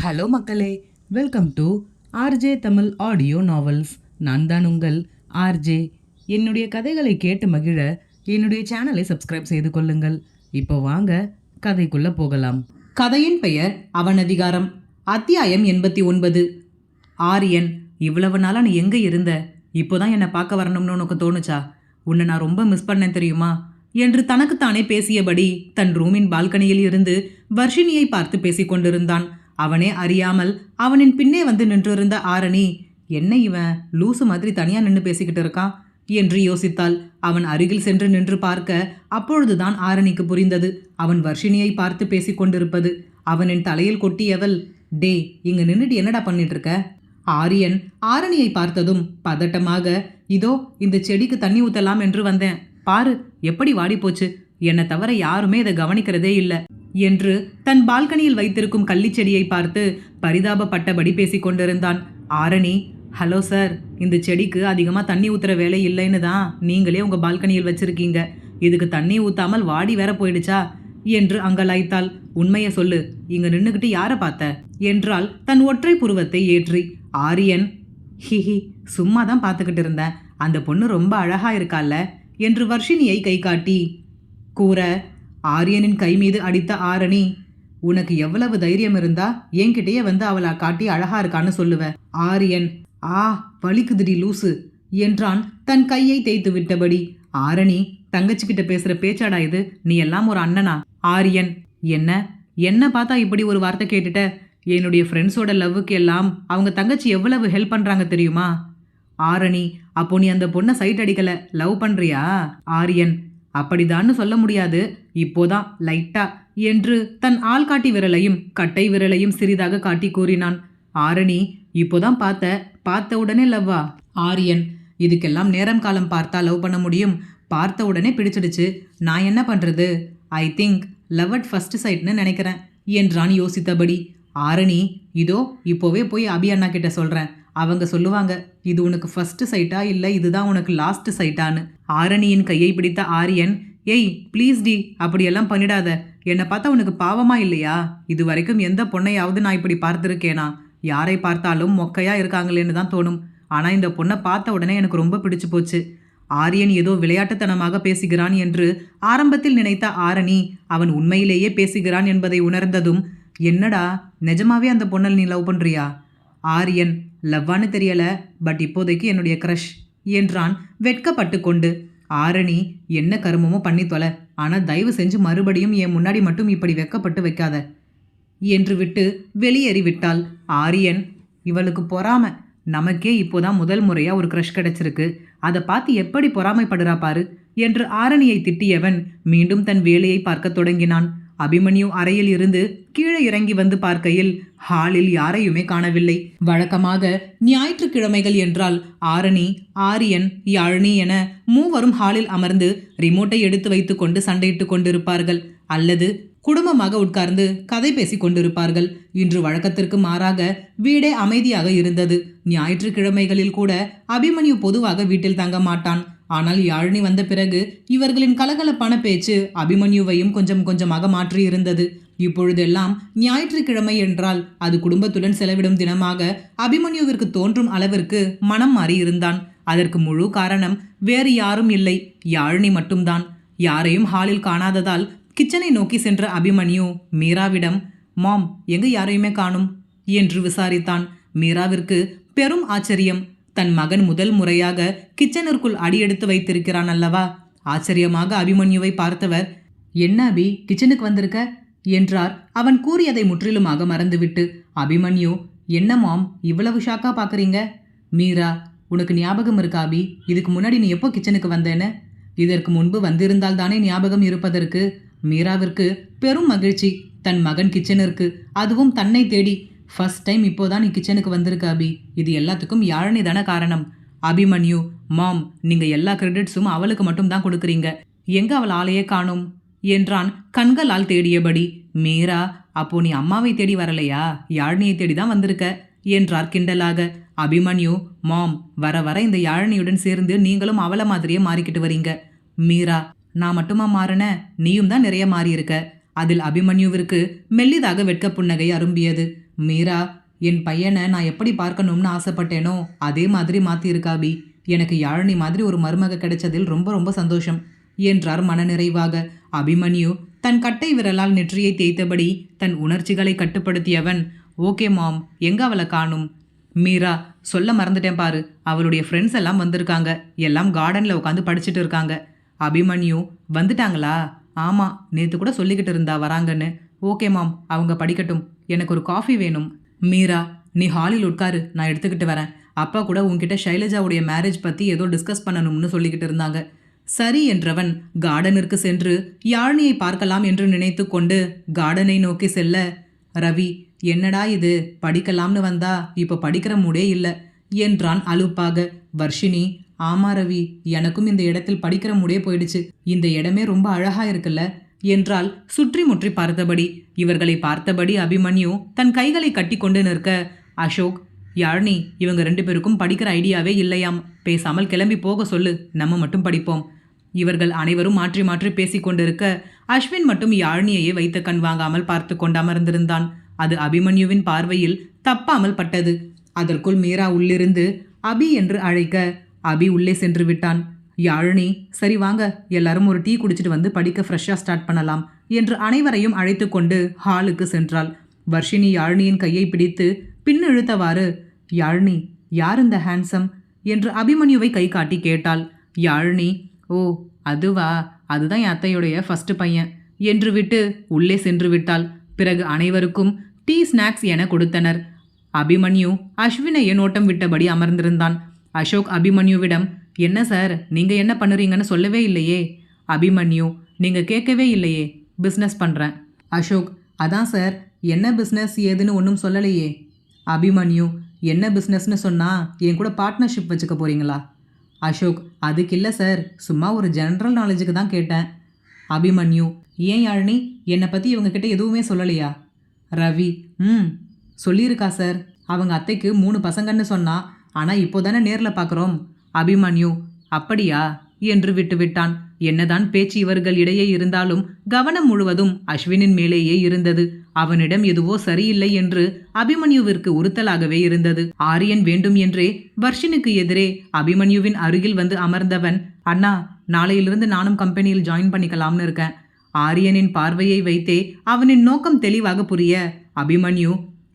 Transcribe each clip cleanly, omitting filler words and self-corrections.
Hello மக்களே, welcome to RJ Tamil audio novels. நான் தான் உங்கள் ஆர்ஜே. என்னுடைய கதைகளை கேட்டு மகிழ என்னுடைய சேனலை சப்ஸ்கிரைப் செய்து கொள்ளுங்கள். இப்போ வாங்க கதைக்குள்ள போகலாம். கதையின் பெயர் அவனதிகாரம். அத்தியாயம் 89. ஆரியன், இவ்வளவு நாளா நீ எங்கே இருந்த? இப்போதான் என்னை பார்க்க வரணும்னு உனக்கு தோணுச்சா? உன்னை நான் ரொம்ப மிஸ் பண்ணேன் தெரியுமா என்று தனக்குத்தானே பேசியபடி தன் ரூமின் பால்கனியில் இருந்து வர்ஷினியை பார்த்து பேசிக்கொண்டிருந்தான். அவனே அறியாமல் அவனின் பின்னே வந்து நின்றிருந்த ஆரணி, என்ன இவன் லூசு மாதிரி தனியா நின்று பேசிக்கிட்டு இருக்கான் என்று யோசித்தாள். அவன் அருகில் சென்று நின்று பார்க்க அப்பொழுதுதான் ஆரணிக்கு புரிந்தது அவன் வர்ஷினியை பார்த்து பேசிக்கொண்டிருப்பது. அவனின் தலையில் கொட்டியவள், டே, இங்க நின்றுட்டு என்னடா பண்ணிட்டு இருக்க? ஆரியன் ஆரணியை பார்த்ததும் பதட்டமாக, இதோ இந்த செடிக்கு தண்ணி ஊத்தலாம் என்று வந்தேன், பாரு எப்படி வாடி போச்சு, என்னை தவிர யாருமே இதை கவனிக்கிறதே இல்லை என்று தன் பால்கனியில் வைத்திருக்கும் கள்ளிச்செடியை பார்த்து பரிதாபப்பட்டபடி பேசிக்கொண்டிருந்தான். ஆரணி, ஹலோ சார், இந்த செடிக்கு அதிகமாக தண்ணி ஊற்றுற வேலை இல்லைன்னு தான் நீங்களே உங்கள் பால்கனியில் வச்சிருக்கீங்க, இதுக்கு தண்ணி ஊற்றாமல் வாடி வேற போயிடுச்சா என்று அங்கலாய்த்தாள். உண்மையை சொல்லு, இங்க நின்றுக்கிட்டு யாரை பார்த்த என்றால் தன் ஒற்றை புருவத்தை ஏற்றி. ஆரியன், ஹிஹி, சும்மா தான் பார்த்துக்கிட்டு இருந்தேன், அந்த பொண்ணு ரொம்ப அழகா இருக்கால என்று வர்ஷினியை கை காட்டி கூற, ஆரியனின் கை மீது அடித்த ஆரணி, உனக்கு எவ்வளவு தைரியம் இருந்தா என்கிட்டயே வந்து அவளை காட்டி அழகா இருக்கான்னு சொல்லுவ? ஆரியன், ஆ வலிக்குதுடி லூசு என்றான் தன் கையை தேய்த்து விட்டபடி. ஆரணி, தங்கச்சிக்கிட்ட பேசுற பேச்சாடா இது? நீ எல்லாம் ஒரு அண்ணனா? ஆரியன், என்ன என்ன பார்த்தா இப்படி ஒரு வார்த்தை கேட்டுட்ட? என்னுடைய ஃப்ரெண்ட்ஸோட லவ்வுக்கு எல்லாம் அவங்க தங்கச்சி எவ்வளவு ஹெல்ப் பண்றாங்க தெரியுமா? ஆரணி, அப்போ நீ அந்த பொண்ணை சைட் அடிக்கல, லவ் பண்றியா? ஆரியன், அப்படிதான்னு சொல்ல முடியாது, இப்போதான் லைட்டா என்று தன் ஆள்காட்டி விரலையும் கட்டை விரலையும் சிறிதாக காட்டி கூறினான். ஆரணி, இப்போதான் பார்த்த உடனே லவ்வா? ஆரியன், இதுக்கெல்லாம் நேரம் காலம் பார்த்தா லவ் பண்ண முடியும், பார்த்த உடனே பிடிச்சிடுச்சு, நான் என்ன பண்றது? I think love at first சைட்னு நினைக்கிறேன் என்றான் யோசித்தபடி. ஆரணி, இதோ இப்போவே போய் அபி அண்ணா கிட்ட சொல்றேன், அவங்க சொல்லுவாங்க இது உனக்கு ஃபர்ஸ்ட் சைட்டா இல்லை இதுதான் உனக்கு லாஸ்ட் சைட்டான்னு. ஆரணியின் கையை பிடித்த ஆரியன், ஏய் ப்ளீஸ் டி, அப்படியெல்லாம் பண்ணிடாத, என்னை பார்த்தா உனக்கு பாவமா இல்லையா? இது வரைக்கும் எந்த பொண்ணையாவது நான் இப்படி பார்த்துருக்கேனா? யாரை பார்த்தாலும் மொக்கையா இருக்காங்களேன்னு தான் தோணும், ஆனால் இந்த பொண்ணை பார்த்த உடனே எனக்கு ரொம்ப பிடிச்சு போச்சு. ஆரியன் ஏதோ விளையாட்டுத்தனமாக பேசுகிறான் என்று ஆரம்பத்தில் நினைத்த ஆரணி அவன் உண்மையிலேயே பேசுகிறான் என்பதை உணர்ந்ததும், என்னடா நிஜமாவே அந்த பொண்ணல் நீ லவ் பண்றியா? ஆரியன், லவ்வான்னு தெரியல, பட் இப்போதைக்கு என்னுடைய க்ரஷ் என்றான் வெட்கப்பட்டு கொண்டு. ஆரணி, என்ன கருமமோ பண்ணி தொலை, ஆனால் தயவு செஞ்சு மறுபடியும் என் முன்னாடி மட்டும் இப்படி வெட்கப்பட்டு வைக்காத என்று விட்டு வெளியேறி விட்டாள். ஆரியன், இவளுக்கு பொறாம, நமக்கே இப்போதான் முதல் முறையா ஒரு க்ரஷ் கிடைச்சிருக்கு, அதை பார்த்து எப்படி பொறாமைப்படுறா பாரு என்று ஆரணியை திட்டியவன் மீண்டும் தன் வேலையை பார்க்க தொடங்கினான். அபிமன்யு அறையில் இருந்து கீழே இறங்கி வந்து பார்க்கையில் ஹாலில் யாரையுமே காணவில்லை. வழக்கமாக ஞாயிற்றுக்கிழமைகள் என்றால் ஆரணி, ஆரியன், யாழினி என மூவரும் ஹாலில் அமர்ந்து ரிமோட்டை எடுத்து வைத்து கொண்டு சண்டையிட்டு கொண்டிருப்பார்கள் அல்லது குடும்பமாக உட்கார்ந்து கதை பேசி கொண்டிருப்பார்கள். இன்று வழக்கத்திற்கு மாறாக வீடே அமைதியாக இருந்தது. ஞாயிற்றுக்கிழமைகளில் கூட அபிமன்யு பொதுவாக வீட்டில் தங்க மாட்டான். ஆனால் யாழினி வந்த பிறகு இவர்களின் கலகலப்பான பேச்சு அபிமன்யுவையும் கொஞ்சம் கொஞ்சமாக மாற்றி இருந்தது. இப்பொழுதெல்லாம் ஞாயிற்றுக்கிழமை என்றால் அது குடும்பத்துடன் செலவிடும் தினமாக அபிமன்யுவிற்கு தோன்றும் அளவிற்கு மனம் மாறி இருந்தான். அதற்கு முழு காரணம் வேறு யாரும் இல்லை, யாழினி மட்டும்தான். யாரையும் ஹாலில் காணாததால் கிச்சனை நோக்கி சென்ற அபிமன்யு மீராவிடம், மாம், எங்க யாரையுமே காணும் என்று விசாரித்தான். மீராவிற்கு பெரும் ஆச்சரியம். தன் மகன் முதல் முறையாக கிச்சனிற்குள் அடியெடுத்து வைத்திருக்கிறான் அல்லவா? ஆச்சரியமாக அபிமன்யுவை பார்த்தவர், என்ன அபி, கிச்சனுக்கு வந்திருக்க என்றார். அவன் கூறியதை முற்றிலுமாக மறந்துவிட்டு. அபிமன்யு, என்ன மாம் இவ்வளவு ஷாக்கா பார்க்குறீங்க? மீரா, உனக்கு ஞாபகம் இருக்கா அபி, இதுக்கு முன்னாடி நீ எப்போ கிச்சனுக்கு வந்தேன்னு? இதற்கு முன்பு வந்திருந்தால் தானே ஞாபகம் இருப்பதற்கு. மீராவிற்கு பெரும் மகிழ்ச்சி, தன் மகன் கிச்சனிற்கு, அதுவும் தன்னை தேடி. ஃபர்ஸ்ட் டைம் இப்போதான் நீ கிச்சனுக்கு வந்திருக்க அபி, இது எல்லாத்துக்கும் யாழினி தானே காரணம். அபிமன்யு, மாம், நீங்க எல்லா கிரெடிட்ஸும் அவளுக்கு மட்டும் தான் கொடுக்குறீங்க, எங்க அவள் ஆளையே காணும் என்றான் கண்களால் தேடியபடி. மீரா, அப்போ நீ அம்மாவை தேடி வரலையா, யாழினியை தேடி தான் வந்திருக்க என்றார் கிண்டலாக. அபிமன்யு, மாம், வர வர இந்த யாழினியுடன் சேர்ந்து நீங்களும் அவளை மாதிரியே மாறிக்கிட்டு வரீங்க. மீரா, நான் மட்டுமா மாறின, நீயும் தான் நிறைய மாறியிருக்க. அதில் அபிமன்யுவிற்கு மெல்லிதாக வெட்க புன்னகை அரும்பியது. மீரா, என் பையனை நான் எப்படி பார்க்கணும்னு ஆசைப்பட்டேனோ அதே மாதிரி மாத்தியிருக்கா அபி. எனக்கு யாழினி மாதிரி ஒரு மருமக கிடைச்சதில் ரொம்ப ரொம்ப சந்தோஷம் என்றார் மனநிறைவாக. அபிமன்யு தன் கட்டை விரலால் நெற்றியை தேய்த்தபடி தன் உணர்ச்சிகளை கட்டுப்படுத்தியவன், ஓகே மாம், எங்க அவளை காணும்? மீரா, சொல்ல மறந்துட்டேன் பாரு, அவளுடைய ஃப்ரெண்ட்ஸ் எல்லாம் வந்திருக்காங்க. எல்லாம் கார்டனில் உட்காந்து படிச்சுட்டு இருக்காங்க. அபிமன்யு, வந்துட்டாங்களா? ஆமாம், நேற்று கூட சொல்லிக்கிட்டு இருந்தா வராங்கன்னு. ஓகே மாம், அவங்க படிக்கட்டும். எனக்கு ஒரு காஃபி வேணும். மீரா, நீ ஹாலில் உட்காரு, நான் எடுத்துக்கிட்டு வரேன். அப்பா கூட உன்கிட்ட ஷைலஜாவுடைய மேரேஜ் பற்றி ஏதோ டிஸ்கஸ் பண்ணணும்னு சொல்லிக்கிட்டு இருந்தாங்க. சரி என்றவன் கார்டனிற்கு சென்று யாழினியை பார்க்கலாம் என்று நினைத்து கொண்டு கார்டனை நோக்கி செல்ல, ரவி, என்னடா இது, படிக்கலாம்னு வந்தா இப்போ படிக்கிற மூடே இல்லை என்றான் அலுப்பாக. வர்ஷினி, ஆமா ரவி, எனக்கும் இந்த இடத்தில் படிக்கிற மூடே போயிடுச்சு. இந்த இடமே ரொம்ப அழகா இருக்குல்ல என்றால் சுற்றி முற்றி பார்த்தபடி. இவர்களை பார்த்தபடி அபிமன்யு தன் கைகளை கட்டி கொண்டு நிற்க, அசோக், யாழினி, இவங்க 2 பேருக்கும் படிக்கிற ஐடியாவே இல்லையாம். பேசாமல் கிளம்பி போக சொல்லு, நம்ம மட்டும் படிப்போம். இவர்கள் அனைவரும் மாற்றி மாற்றி பேசிக் கொண்டிருக்க அஸ்வின் மட்டும் யாழினியையே வைத்த கண் வாங்காமல் பார்த்து கொண்டு அமர்ந்திருந்தான். அது அபிமன்யுவின் பார்வையில் தப்பாமல் பட்டது. அதற்குள் மீரா உள்ளிருந்து அபி என்று அழைக்க அபி உள்ளே சென்று விட்டான். யாழினி, சரி வாங்க, எல்லாரும் ஒரு டீ குடிச்சிட்டு வந்து படிக்க ஃப்ரெஷ்ஷாக ஸ்டார்ட் பண்ணலாம் என்று அனைவரையும் அழைத்து கொண்டு ஹாலுக்கு சென்றாள். வர்ஷினி யாழினியின் கையை பிடித்து பின்னிழுத்தவாறு, யாழினி, யார் இந்த ஹேண்ட்ஸம் என்று அபிமன்யுவை கை காட்டி கேட்டாள். யாழினி, ஓ அதுவா, அதுதான் என் அத்தையுடைய ஃபர்ஸ்ட் பையன் என்று விட்டு உள்ளே சென்று விட்டாள். பிறகு அனைவருக்கும் டீ, ஸ்நாக்ஸ் என கொடுத்தனர். அபிமன்யு அஸ்வினையை நோட்டம் விட்டபடி அமர்ந்திருந்தான். அசோக் அபிமன்யுவிடம், என்ன சார், நீங்க என்ன பண்ணுறீங்கன்னு சொல்லவே இல்லையே? அபிமன்யு, நீங்க கேட்கவே இல்லையே, பிஸ்னஸ் பண்ணுறேன். அசோக், அதான் சார், என்ன பிஸ்னஸ் ஏதுன்னு ஒன்றும் சொல்லலையே. அபிமன்யு, என்ன பிஸ்னஸ்னு சொன்னால் என் கூட பார்ட்னர்ஷிப் வச்சுக்க போகிறீங்களா? அசோக், அதுக்கு இல்லை சார், சும்மா ஒரு ஜென்ரல் நாலேஜுக்கு தான் கேட்டேன். அபிமன்யு, ஏன் யாழினி, என்னை பற்றி இவங்கக்கிட்ட எதுவுமே சொல்லலையா? ரவி, சொல்லியிருக்கா சார். அவங்க அத்தைக்கு 3 பசங்கன்னு சொன்னா, ஆனால் இப்போ தானே நேரில் பார்க்குறோம். அபிமன்யு, அப்படியா என்று விட்டுவிட்டான். என்னதான் பேச்சு இவர்கள் இடையே இருந்தாலும் கவனம் முழுவதும் அஸ்வினின் மேலேயே இருந்தது. அவனிடம் எதுவோ சரியில்லை என்று அபிமன்யுவிற்கு உறுத்தலாகவே இருந்தது. ஆரியன் வேண்டும் என்றே வர்ஷினுக்கு எதிரே அபிமன்யுவின் அருகில் வந்து அமர்ந்தவன், அண்ணா, நாளையிலிருந்து நானும் கம்பெனியில் ஜாயின் பண்ணிக்கலாம்னு இருக்கேன். ஆரியனின் பார்வையை வைத்தே அவனின் நோக்கம் தெளிவாக புரிய, அபிமன்யு,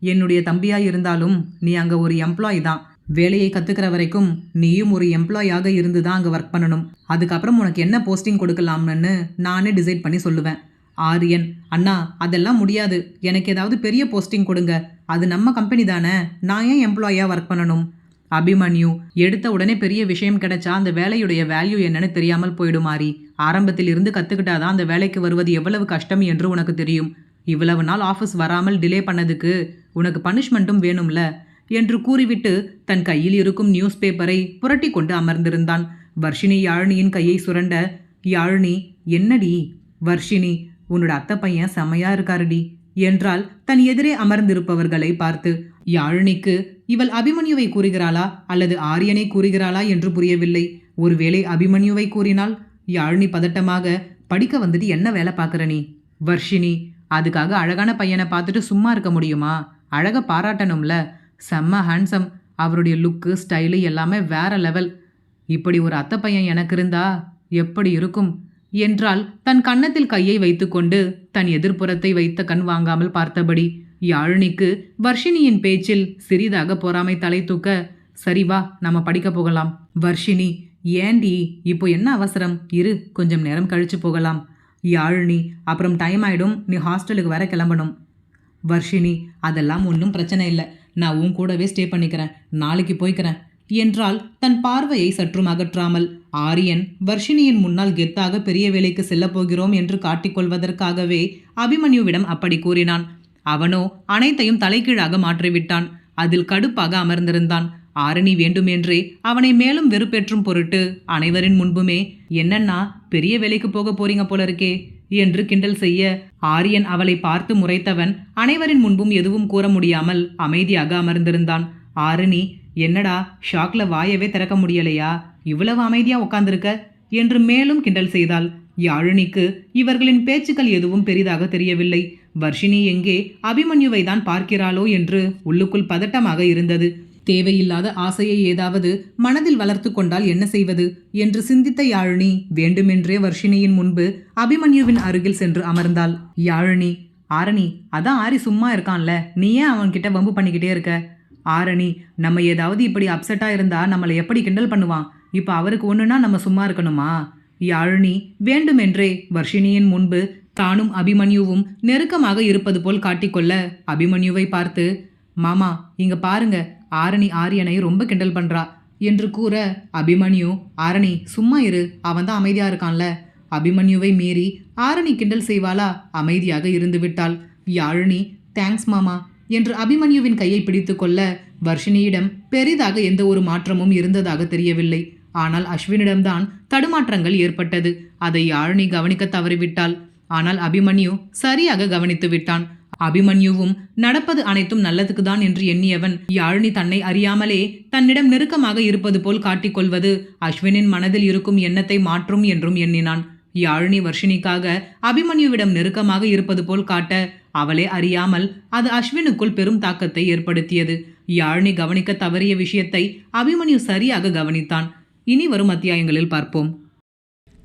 என்னுடைய தம்பியாய் இருந்தாலும் நீ அங்கே ஒரு எம்ப்ளாய் தான். வேலையை கற்றுக்கிற வரைக்கும் நீயும் ஒரு எம்ப்ளாயாக இருந்து தான் அங்கே ஒர்க் பண்ணணும். அதுக்கப்புறம் உனக்கு என்ன போஸ்டிங் கொடுக்கலாம்னு நானே டிசைட் பண்ணி சொல்லுவேன். ஆரியன், அண்ணா, அதெல்லாம் முடியாது. எனக்கு ஏதாவது பெரிய போஸ்டிங் கொடுங்க. அது நம்ம கம்பெனி தானே, நான் ஏன் எம்ப்ளாயாக ஒர்க் பண்ணணும்? அபிமன்யு, எடுத்த உடனே பெரிய விஷயம் கிடைச்சா அந்த வேலையுடைய வேல்யூ என்னன்னு தெரியாமல் போயிடுமாரி. ஆரம்பத்தில் இருந்து கற்றுக்கிட்டாதான் அந்த வேலைக்கு வருவது எவ்வளவு கஷ்டம் என்று உனக்கு தெரியும். இவ்வளவு நாள் ஆஃபீஸ் வராமல் டிலே பண்ணதுக்கு உனக்கு பனிஷ்மெண்ட்டும் வேணும்ல என்று கூறிவிட்டு தன் கையில் இருக்கும் நியூஸ் பேப்பரை புரட்டி கொண்டு அமர்ந்திருந்தான். வர்ஷினி யாழினியின் கையை சுரண்ட, யாழினி, என்னடி? வர்ஷினி, உன்னோட அத்தை பையன் செம்மையா இருக்காருடி என்றால் தன் எதிரே அமர்ந்திருப்பவர்களை பார்த்து. யாழினிக்கு இவள் அபிமன்யுவை கூறுகிறாளா அல்லது ஆரியனை கூறுகிறாளா என்று புரியவில்லை. ஒருவேளை அபிமன்யுவை கூறினால் யாழினி பதட்டமாக, படிக்க வந்துட்டு என்ன வேலை பார்க்குற நீ? வர்ஷினி, அதுக்காக அழகான பையனை பார்த்துட்டு சும்மா இருக்க முடியுமா? அழக பாராட்டணும்ல. செம்ம ஹேண்ட்ஸம், அவருடைய லுக்கு, ஸ்டைலு எல்லாமே வேற லெவல். இப்படி ஒரு அத்தை பையன் எனக்கு இருந்தா எப்படி இருக்கும் என்றால் தன் கன்னத்தில் கையை வைத்துக்கொண்டு தன் எதிர்ப்புறத்தை வைத்த கண் வாங்காமல் பார்த்தபடி. யாழினிக்கு வர்ஷினியின் பேச்சில் சிறிதாக பொறாமை தலை தூக்க, சரி வா, நம்ம படிக்க போகலாம். வர்ஷினி, ஏண்டி இப்போ என்ன அவசரம்? இரு, கொஞ்சம் நேரம் கழிச்சு போகலாம். யாழினி, அப்புறம் டைம் ஆயிடும், நீ ஹாஸ்டலுக்கு வர கிளம்பணும். வர்ஷினி, அதெல்லாம் ஒன்றும் பிரச்சனை இல்லை, நான் உன் கூடவே ஸ்டே பண்ணிக்கிறேன், நாளைக்கு போய்க்கிறேன் என்றால் தன் பார்வையை சற்றும் அகற்றாமல். ஆரியன் வர்ஷினியின் முன்னால் கெத்தாக பெரிய வேலைக்கு செல்லப் போகிறோம் என்று காட்டிக்கொள்வதற்காகவே அபிமன்யுவிடம் அப்படி கூறினான். அவனோ அனைத்தையும் தலைகீழாக மாற்றிவிட்டான். அதில் கடுப்பாக அமர்ந்திருந்தான். ஆரணி வேண்டுமென்றே அவனை மேலும் வெறுப்பேற்றும் பொருட்டு அனைவரின் முன்புமே, என்னன்னா பெரிய வேலைக்கு போக போறீங்க போல இருக்கே என்று கிண்டல் செய்ய, ஆரியன் அவளை பார்த்து முறைத்தவன் அனைவரின் முன்பும் எதுவும் கூற முடியாமல் அமைதியாக அமர்ந்திருந்தான். ஆரணி, என்னடா ஷாக்ல வாயவே திறக்க முடியலையா? இவ்வளவு அமைதியா உட்கார்ந்திருக்க என்று மேலும் கிண்டல் செய்தாள். யாழினிக்கு இவர்களின் பேச்சுக்கள் எதுவும் பெரிதாக தெரியவில்லை. வர்ஷினி எங்கே அபிமன்யுவை தான் பார்க்கிறாளோ என்று உள்ளுக்குள் பதட்டமாக இருந்தது. தேவையில்லாத ஆசையை ஏதாவது மனதில் வளர்த்து கொண்டால் என்ன செய்வது என்று சிந்தித்த யாழினி வேண்டுமென்றே வர்ஷினியின் முன்பு அபிமன்யுவின் அருகில் சென்று அமர்ந்தாள். யாழினி, ஆரணி, அதான் ஆரி சும்மா இருக்கான்ல, நீ ஏன் அவன்கிட்ட வம்பு பண்ணிக்கிட்டே இருக்க? ஆரணி, நம்ம ஏதாவது இப்படி அப்செட்டா இருந்தா நம்மளை எப்படி கிண்டல் பண்ணுவான்? இப்ப அவருக்கு ஒண்ணுனா நம்ம சும்மா இருக்கணுமா? யாழினி வேண்டுமென்றே வர்ஷினியின் முன்பு தானும் அபிமன்யுவும் நெருக்கமாக இருப்பது போல் காட்டிக்கொள்ள அபிமன்யுவை பார்த்து, மாமா இங்க பாருங்க, ஆரணி ஆரியனை ரொம்ப கிண்டல் பண்றா என்று கூற அபிமன்யு, ஆரணி சும்மா இரு, அவன் தான் அமைதியா இருக்கான்ல. அபிமன்யுவை மீறி ஆரணி கிண்டல் செய்வாளா? அமைதியாக இருந்து விட்டாள். யாழினி, தேங்க்ஸ் மாமா என்று அபிமன்யுவின் கையை பிடித்து கொள்ள வர்ஷினியிடம் பெரிதாக எந்த ஒரு மாற்றமும் இருந்ததாக தெரியவில்லை. ஆனால் அஸ்வினிடம்தான் தடுமாற்றங்கள் ஏற்பட்டது. அதை யாழினி கவனிக்க தவறிவிட்டாள். ஆனால் அபிமன்யு சரியாக கவனித்து விட்டான். அபிமன்யுவும் நடப்பது அனைத்தும் நல்லதுக்கு தான் என்று எண்ணியவன் யாழினி தன்னை அறியாமலே தன்னிடம் நெருக்கமாக இருப்பது போல் காட்டிக்கொள்வது அஸ்வினின் மனதில் இருக்கும் எண்ணத்தை மாற்றும் என்றும் எண்ணினான். யாழினி வர்ஷினிக்காக அபிமன்யுவிடம் நெருக்கமாக இருப்பது போல் காட்ட அவளே அறியாமல் அது அஸ்வினுக்குள் பெரும் தாக்கத்தை ஏற்படுத்தியது. யாழினி கவனிக்க தவறிய விஷயத்தை அபிமன்யு சரியாக கவனித்தான். இனி வரும் அத்தியாயங்களில் பார்ப்போம்.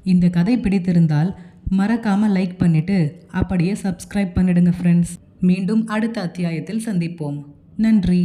இந்த கதை பிடித்திருந்தால் மறக்காம லைக் பண்ணிட்டு அப்படியே சப்ஸ்கிரைப் பண்ணிடுங்க ஃப்ரெண்ட்ஸ். மீண்டும் அடுத்த அத்தியாயத்தில் சந்திப்போம். நன்றி.